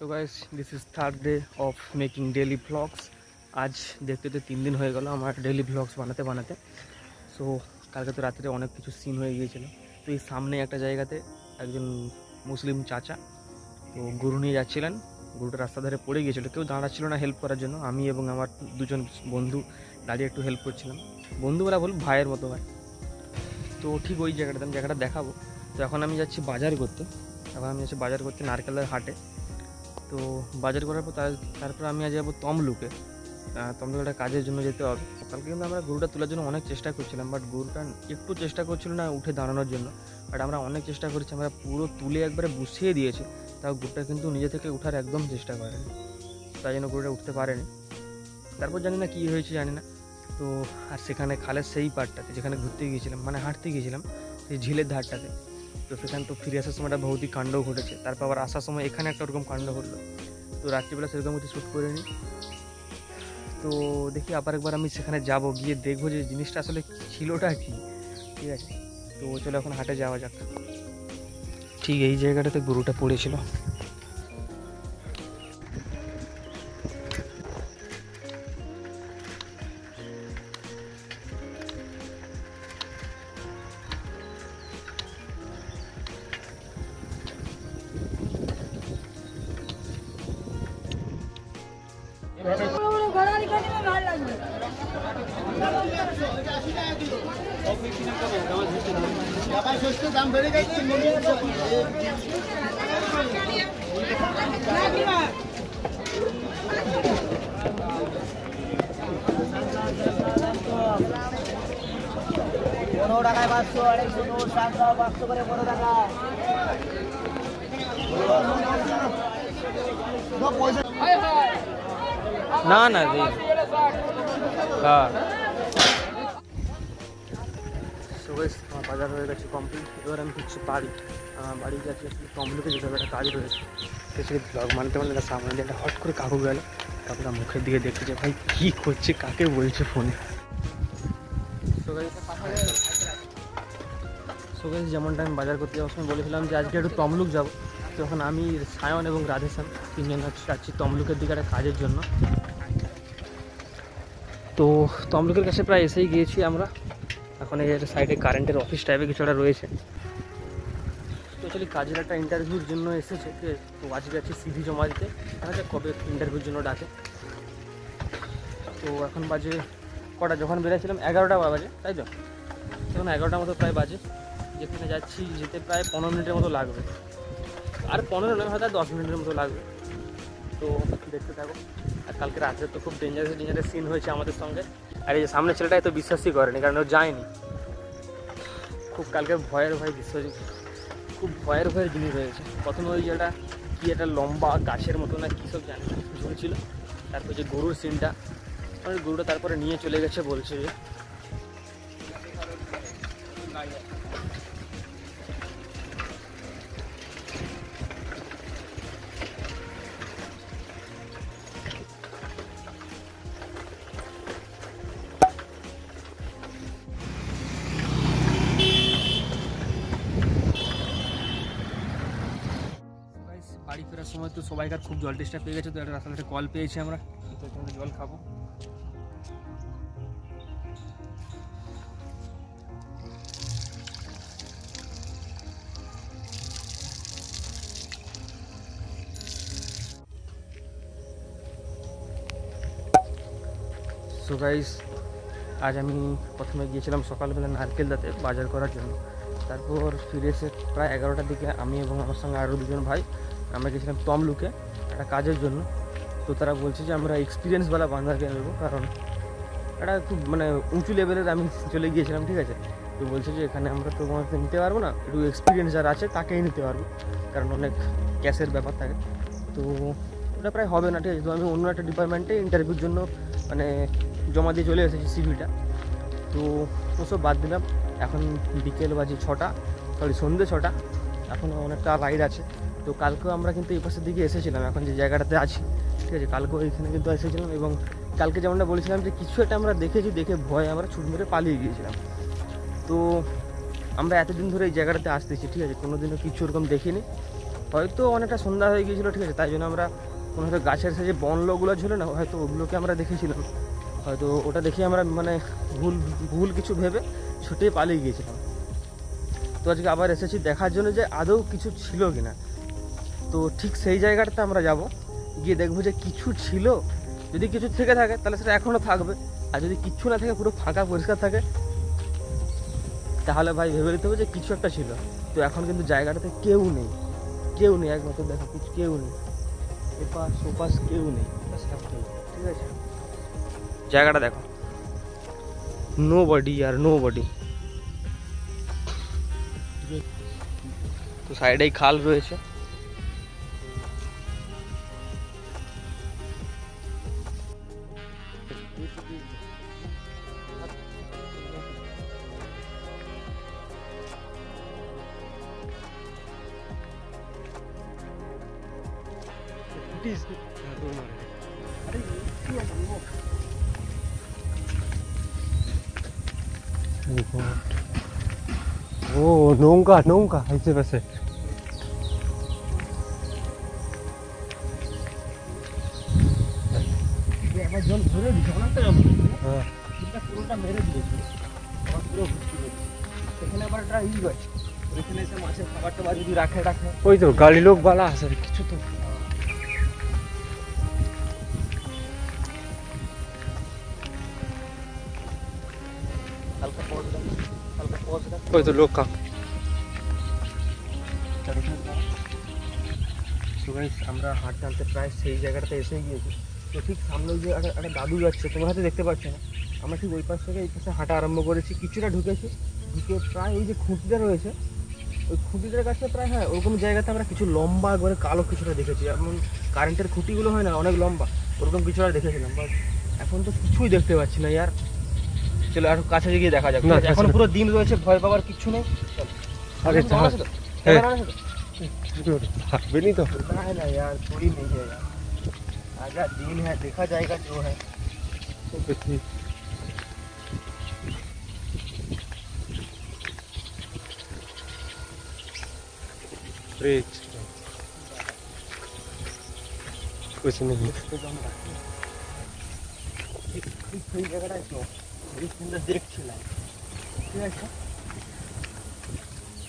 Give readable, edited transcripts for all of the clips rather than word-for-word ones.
So guys this is third day of making daily vlogs. আজ দেখতে তো 3 দিন হয়ে গেল আমার ডেলি ভ্লগস বানাতে বানাতে। সো কালকে তো রাত্রে অনেক কিছু সিন হয়ে গিয়েছিল। তো এই সামনে একটা জায়গাতে একজন মুসলিম চাচা তো গরু নিয়ে যাচ্ছিলেন, গরুটা রাস্তা ধারে পড়ে গিয়েছিল, কেউ দাঁড়াচ্ছিল না হেল্প করার জন্য। আমি এবং আমার দুজন বন্ধু দাঁড়িয়ে একটু হেল্প করছিলাম। বন্ধু বলা বল, ভাইয়ের মতো হয়। তো ঠিক ওই জায়গাটাতে আমি জায়গাটা দেখাবো। তো এখন আমি যাচ্ছি বাজার করতে, নারকেলের হাটে। তো বাজার করার পর তারপর আমি আজ যাবো তমলুকে। তমলুকে একটা কাজের জন্য যেতে হবে। কালকে কিন্তু আমরা গরুটা তোলার জন্য অনেক চেষ্টা করছিলাম, বাট গরুটা একটু চেষ্টা করছিল না উঠে দাঁড়ানোর জন্য। বাট আমরা অনেক চেষ্টা করেছি, আমরা পুরো তুলে একবারে বসিয়ে দিয়েছি, তাও গরুটা কিন্তু নিজে থেকে উঠার একদম চেষ্টা করেনি, তাই জন্য গরুটা উঠতে পারেনি। তারপর জানি না কী হয়েছে জানি না। তো আর সেখানে খালের সেই পাড়টাতে যেখানে ঘুরতে গিয়েছিলাম, মানে হাঁটতে গিয়েছিলাম, সেই ঝিলের ধারটাতে, তো সেখানে তো ফিরে আসার সময় একটা ভৌতিক কাণ্ডও ঘটেছে। তারপর আবার আসার সময় এখানে একটা ওরকম কাণ্ড ঘটলো। তো রাত্রিবেলা সেরকম কিছু শ্যুট করিনি। তো দেখি আবার একবার আমি সেখানে যাব, গিয়ে দেখবো যে জিনিসটা আসলে ছিলটা কি। ঠিক আছে, তো চলো এখন হাটে যাওয়া যাক। ঠিক এই জায়গাটাতে গরুটা পড়েছিল। দাম বেড়ে যাচ্ছে। পনেরো টাকায় 500, 250, 500 করে 15 টাকা। না না হ্যাঁ, আমার বাজার হয়ে গেছে কমপ্লিট। এবার আমি হচ্ছে বাড়ি যাচ্ছি। তমলুকে যেতে হবে, একটা কাজ রয়েছে। তো সেই ব্লগ মানতে একটা সামনে দিয়ে একটা হট করে কাকু গেল। কাকুটা মুখের দিকে দেখতে যে ভাই কী করছে, কাকে বলছে ফোনে। যেমনটা আমি বাজার করতে যাওয়ার সময় বলেছিলাম যে আজকে একটু তমলুক যাবো। তো এখন আমি, সায়ন এবং রাধেশ্যাম তিনজন যাচ্ছি তমলুকের দিকে একটা কাজের জন্য। তো তমলুকের কাছে প্রায় এসেই গিয়েছি আমরা। এখন এর সাইডে কারেন্টের অফিস টাইপের কিছু একটা রয়েছে। তো অ্যাকচুয়ালি কাজের একটা ইন্টারভিউর জন্য এসেছে। তো আজকে যাচ্ছি সিভি জমা দিতে, দেখা যাক কবে ইন্টারভিউর জন্য ডাকে। তো এখন বাজে কটা, যখন বেরিয়েছিলাম 11টা বাজে, তাই তো এখন 11টার মতো প্রায় বাজে। যেখানে যাচ্ছি যেতে প্রায় 15 মিনিটের মতো লাগবে, আর 15 নয় হয়তো 10 মিনিটের মতো লাগবে। তো দেখতে থাকো। আর কালকে রাত্রে তো খুব ডেঞ্জারাস সিন হয়েছে আমাদের সঙ্গে। আর এই যে সামনে ছেলেটা এত বিশ্বাসই করেনি, কারণ ও যায়নি। খুব কালকে খুব ভয়ের জিনিস হয়েছে। প্রথমে ওই যেটা কি একটা লম্বা গাছের মতো না কী সব জানি ঝুলছিল। তারপর যে গরুর সিনটা, গরুটা তারপরে নিয়ে চলে গেছে বলছে যে। বাড়ি ফেরার সময় তো সবাইকার খুব জল টেস্টা পেয়ে গেছে। তো একটা রাস্তাতে কল পেয়েছি আমরা, তো এখানে জল খাবো। সো গাইস, আজ আমি প্রথমে গিয়েছিলাম সকালবেলা নারকেলদাতে বাজার করার জন্য। তারপর ফিরে এসে প্রায় 11টার দিকে আমি এবং আমার সঙ্গে আরও দুজন ভাই আমরা গেছিলাম তমলুকে একটা কাজের জন্য। তো তারা বলছে যে আমরা এক্সপিরিয়েন্সওয়ালা বান্দাকে নেবো, কারণ একটা খুব মানে উঁচু লেভেলের আমি চলে গিয়েছিলাম। ঠিক আছে, তো বলছে যে এখানে আমরা তো তোমাকে নিতে পারবো না, একটু এক্সপিরিয়েন্স যারা আছে তাকেই নিতে পারবো, কারণ অনেক ক্যাশের ব্যাপার থাকে। তো ওটা প্রায় হবে না। ঠিক আছে, তো আমি অন্য একটা ডিপার্টমেন্টে ইন্টারভিউর জন্য মানে জমা দিয়ে চলে এসেছি সিভিটা। তো ওসব বাদ দিলাম। এখন বিকেল বাজে সন্ধ্যে 6টা, এখনও অনেকটা রাইড আছে। তো কালকেও আমরা কিন্তু এই পাশের দিকে এসেছিলাম, এখন যে জায়গাটাতে আছি। ঠিক আছে, কালকেও এখানে কিন্তু এসেছিলাম, এবং কালকে যেমনটা বলেছিলাম যে কিছু একটা আমরা দেখেছি, দেখে ভয়ে আমরা ছুট মেরে পালিয়ে গিয়েছিলাম। তো আমরা এতদিন ধরে এই জায়গাটাতে আসতেছি, ঠিক আছে, কোনোদিনও কিছু ওরকম দেখিনি। হয়তো অনেকটা সন্ধ্যা হয়ে গিয়েছিলো, ঠিক আছে, তাই জন্য আমরা কোনো হয়তো গাছের সাথে যে বনগুলো ছিল না, হয়তো ওগুলোকে আমরা দেখেছিলাম, হয়তো ওটা দেখে আমরা মানে ভুল কিছু ভেবে ছুটে পালিয়ে গিয়েছিলাম। তো আজকে আবার এসেছি দেখার জন্য যে আদৌ কিছু ছিল কিনা। তো ঠিক সেই জায়গাটাতে আমরা যাব, গিয়ে দেখবো যে কিছু ছিল। যদি কিছু থেকে থাকে তাহলে সেটা এখনও থাকবে, আর যদি কিচ্ছু না থাকে পুরো ফাঁকা পরিষ্কার থাকে, তাহলে ভাই ভেবে নিতে হবে যে কিছু একটা ছিল। তো এখন কিন্তু জায়গাটাতে কেউ নেই, একমাত্র দেখো কিছু কেউ নেই, এপাশ ওপাশ কেউ নেই, ঠিক আছে। জায়গাটা দেখো, নো বডি আর নো বডি। তো সাইডেই খাল রয়েছে। ও নৌকা নৌকা হয়েছে পাশে। জল ধরে দিচ্ছে, অনেকটা জল ধরেছে, হ্যাঁ পুরোটা মেরে দিয়েছে, পুরো ভর্তি করেছে। সেখানে আবার একটা ই গাছ, ওইখানে এসে মাছের খাবার টাবার যদি রাখে। ওই তো গাড়ি লোক বালা আছে কিছু তো। হালকা পজ দাও, ওই তো লোক আমরা হাঁটতে হাঁটতে প্রায় সেই জায়গাটাতে এসে গিয়েছি। তো ঠিক সামনে যে একটা দাদু যাচ্ছে, তোমরা হয়তো দেখতে পাচ্ছ না, আমরা ঠিক ওই পাশ থেকে এই পাশে হাঁটা আরম্ভ করেছি। কিছুটা ঢুকেছি, ঢুকে প্রায় ওই যে খুঁটিটা রয়েছে, ওই খুঁটিটার কাছে প্রায়, হ্যাঁ, ওরকম জায়গাতে আমরা কিছু লম্বা করে কালো কিছুটা দেখেছি। এমন কারেন্টের খুঁটিগুলো হয় না অনেক লম্বা, ওরকম কিছুটা দেখেছিলাম। বাট এখন তো কিছুই দেখতে পাচ্ছি না ইয়ার। চলো আর কাছে গিয়ে দেখা যাক। এখন পুরো দিন রয়েছে, ভয় পাওয়ার কিচ্ছু নেই। अरे भागবে নি তো ना है ना यार, कोई नहीं है यार, आजा दिन है, देखा जाएगा जो है। कुछ नहीं সেই জায়গাটায় তো খুবই সুন্দর দেখছিলাম, ঠিক আছে।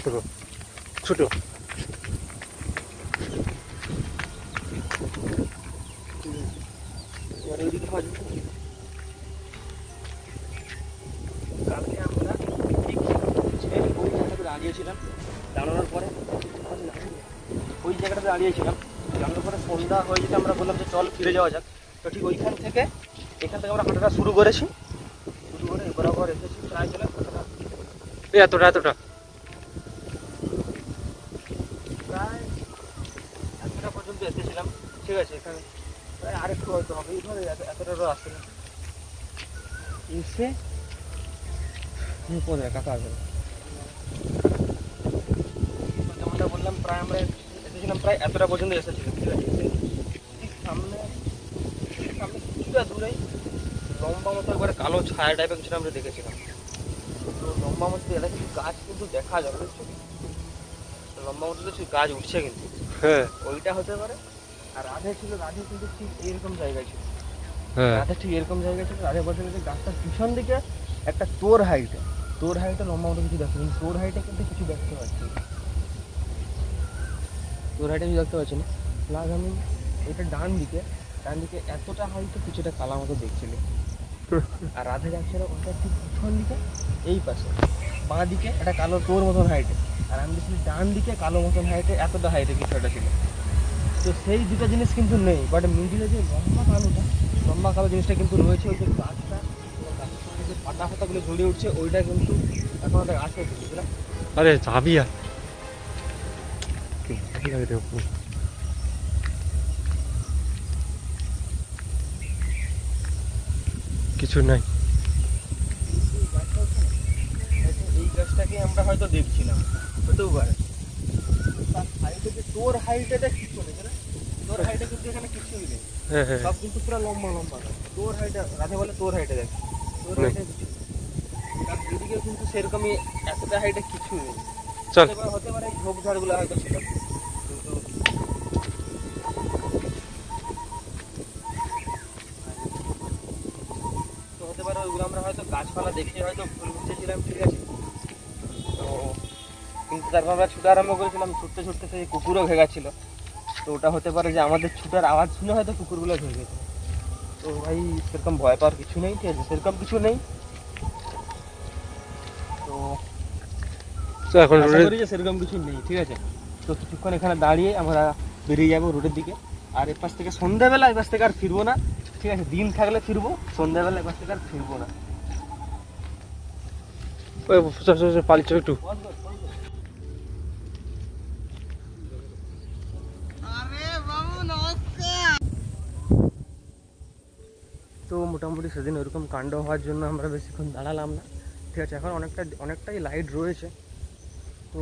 ছোট ছোট কালকে আমরা ঠিক ওই জায়গাটাতে দাঁড়িয়েছিলাম, দাঁড়ানোর পরে ওই জায়গাটাতে দাঁড়িয়েছিলাম, দাঁড়ানোর পরে সন্ধ্যা হয়ে যেতে আমরা বললাম যে চল ফিরে যাওয়া যাক। তো ঠিক এখান থেকে আমরা হাঁটাটা শুরু করেছি, শুরু করে বরাবর এসেছি প্রায় চলে এতটা প্রায় এতটা পর্যন্ত এসেছিলাম, ঠিক আছে। এখানে প্রায় আরেকটু হয়তো হবে, এইভাবে এতটাও আসছে না। এসে পরে কাকা আসবে, যেমনটা বললাম প্রায় আমরা এসেছিলাম, প্রায় এতটা পর্যন্ত এসেছিলাম, ঠিক আছে। ঠিক সামনে কিছুটা দূরেই লম্বা মতো একবারে কালো ছায়া টাইপের কিছু আমরা দেখেছিলাম। তো লম্বা মতো এটা কিছু গাছ কিন্তু দেখা যাবে, বুঝছো, লম্বা মতো কিছু গাছ উঠছে কিন্তু, হ্যাঁ ওইটা হতে পারে। আর রাধে কিন্তু ঠিক এইরকম জায়গায় ছিল, হ্যাঁ রাধে ঠিক এরকম জায়গায় ছিল। রাধে বলতে গেলে গাছটার পিছন দিকে একটা তোর হাইটে লম্বা মতো কিছু দেখতে, কিন্তু তোর হাইটে কিন্তু কিছু দেখতে পাচ্ছি, তোর হাইটে কিছু দেখতে পাচ্ছি না। প্লাস আমি ওইটা ডান দিকে এতটা হাইটে কিছুটা কালা মতো দেখছিল। আর রাধে যাচ্ছিল ওটা ঠিক পিছন দিকে এই পাশে বাঁ দিকে একটা কালো তোর মতন হাইটে, আর আমি দেখছি ডান দিকে কালো মতন হাইটে, এতটা হাইটে কিছু একটা ছিল। তো সেই দুটো জিনিস কিন্তু নেই, বাট মিডিলে যে লম্বা কালো জিনিসটা কিন্তু রয়েছে। ওই যে গাছটা, গাছের সঙ্গে যে পাতা ফাতাগুলো ঝুলিয়ে উঠছে, ওইটা কিন্তু এখন একটা আছে, বুঝলাম। আরে যাবি আর কিছু নাই। এই গাছটাকে আমরা হয়তো দেখছিলাম, হতেও পারে। তার সাইডে যে তোর হাইটে কিছু নেই, তোর হাইটে কিন্তু এখানে কিছুই নেই, সব কিন্তু পুরো লম্বা তোর হাইটে। রাধে বলে তোর হাইটে দেখ, তোর হাইটে কিছু নেই। তার দিদিকে কিন্তু সেরকমই এতটা হাইটে কিছু নেই। চল হতে পারে ঝোপঝাড়গুলো হয়তো ছিল, কিন্তু গাছপালা দেখে হয়তো ভুল বুঝেছিলাম, ঠিক আছে। তো কিন্তু তারপর আমরা ছুটে আরম্ভ করেছিলাম, ছুটতে ছুটতে সেই কুকুরও ভেগাচ্ছিল। তো ওটা হতে পারে যে আমাদের ছুটার আওয়াজ শুনে হয়তো কুকুরগুলো ভেগে গেছে। তো ভাই সেরকম ভয় পাওয়ার কিছু নেই, ঠিক আছে, সেরকম কিছু নেই। তো তো এখন আশা করি যে সেরকম কিছু নেই, ঠিক আছে। তো কিছুক্ষণ এখানে দাঁড়িয়ে আমরা বেরিয়ে যাবো রোডের দিকে। আর এপাশ থেকে সন্ধ্যাবেলা এপাশ থেকে আর ফিরবো না, ঠিক আছে। দিন থাকলে ফিরবো, সন্ধ্যাবেলা এপাশ থেকে আর ফিরবো না। পালিচ একটু তো মোটামুটি সেদিন ওইরকম কাণ্ড হওয়ার জন্য আমরা বেশিক্ষণ দাঁড়ালাম না, ঠিক আছে। এখন অনেকটাই লাইট রয়েছে। তো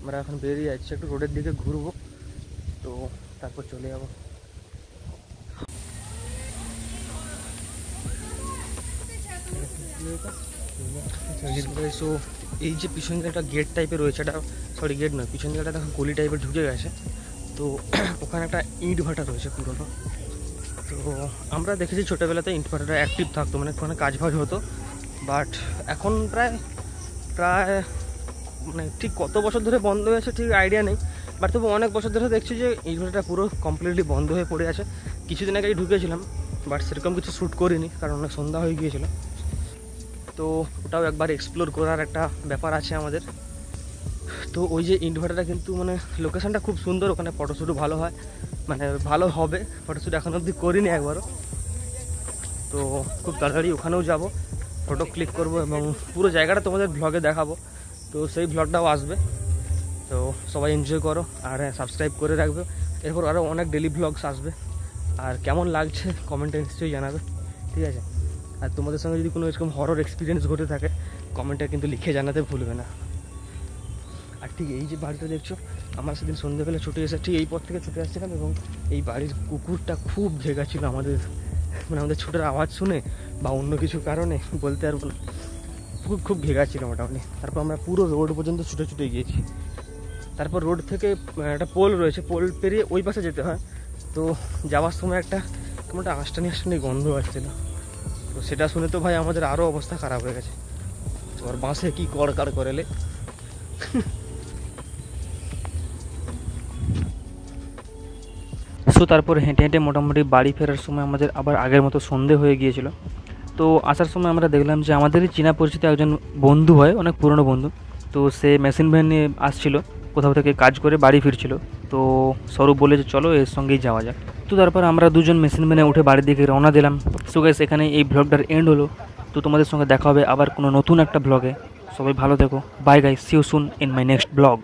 আমরা এখন বেরিয়ে যাচ্ছি, একটু রোডের দিকে ঘুরবো, তো তারপর চলে যাবো। সো এই যে পিছন দিকে একটা গেট টাইপের রয়েছে, এটা সরি গেট নয়, পিছন দিকে একটা গলি টাইপের ঢুকে গেছে। তো ওখানে একটা ইট ভাটা রয়েছে পুরোনো। তো আমরা দেখেছি ছোটোবেলাতে ইট ভাটাটা অ্যাক্টিভ থাকতো, মানে ওখানে কাজ ফাজ হতো। বাট এখন প্রায় মানে ঠিক কত বছর ধরে বন্ধ হয়েছে ঠিক আইডিয়া নেই। বাট তবু অনেক বছর ধরে দেখছি যে ইট ভাটাটা পুরো কমপ্লিটলি বন্ধ হয়ে পড়ে আছে। কিছুদিন আগেই ঢুকেছিলাম, বাট সেরকম কিছু শ্যুট করিনি, কারণ অনেক সন্ধ্যা হয়ে গিয়েছিল। তো ওটাও একবার এক্সপ্লোর করার একটা ব্যাপার আছে আমাদের। তো ওই যে ইট ভাটাটা কিন্তু মানে লোকেশানটা খুব সুন্দর, ওখানে ফটোশ্যুটও ভালো হয়, মানে ভালো হবে। ফটোশ্যুট এখন অবধি করিনি একবারও। তো খুব তাড়াতাড়ি ওখানেও যাব, ফটো ক্লিক করব এবং পুরো জায়গাটা তোমাদের ব্লগে দেখাবো। তো সেই ব্লগটাও আসবে। তো সবাই এনজয় করো আর সাবস্ক্রাইব করে রাখবে। এরপর আরও অনেক ডেলি ব্লগস আসবে। আর কেমন লাগছে কমেন্টে নিশ্চয়ই জানাবে, ঠিক আছে। আর তোমাদের সঙ্গে যদি কোনো এরকম হরর এক্সপিরিয়েন্স ঘটে থাকে কমেন্টে কিন্তু লিখে জানাতে ভুলবে না। আর ঠিক এই যে বাড়িটা দেখছো, আমরা সেদিন সন্ধ্যেবেলা ছুটে এসে ঠিক এই পথ থেকে ছুটে আসছিলাম, এবং এই বাড়ির কুকুরটা খুব ভেগা ছিল আমাদের, মানে আমাদের ছুটের আওয়াজ শুনে বা অন্য কিছু কারণে বলতে পারবো না, খুব ভেগা ছিল মোটামুটি। তারপর আমরা পুরো রোড পর্যন্ত ছুটে ছুটে গিয়েছি। তারপর রোড থেকে একটা পোল রয়েছে, পোল পেরিয়ে ওই পাশে যেতে হয়। তো যাওয়ার সময় একটা কেমন একটা আষ্টানি গন্ধ আসছিল। তো সেটা শুনে তো ভাই আমাদের আরও অবস্থা খারাপ হয়ে গেছে। তোর বাঁশে কি কড়কাড় করেলে। সো তারপর হেঁটে হেঁটে মোটামুটি বাড়ি ফেরার সময় আমাদের আবার আগের মতো সন্ধে হয়ে গিয়েছিল। তো আসার সময় আমরা দেখলাম যে আমাদেরই চেনা পরিচিত একজন বন্ধু হয়, অনেক পুরনো বন্ধু। তো সে মেশিন ভ্যান নিয়ে আসছিল, কোথাও থেকে কাজ করে বাড়ি ফিরছিল। তো স্বরূপ বলে যে চলো এর সঙ্গেই যাওয়া যাক। তো তারপর আমরা দুজন মেশিন ভ্যানে উঠে বাড়ির দিকে রওনা দিলাম। সো গাইস এখানে এই ব্লগটার এন্ড হলো। তো তোমাদের সঙ্গে দেখা হবে আবার কোনো নতুন একটা ব্লগে। সবাই ভালো থেকো, bye guys, see you soon in my next blog.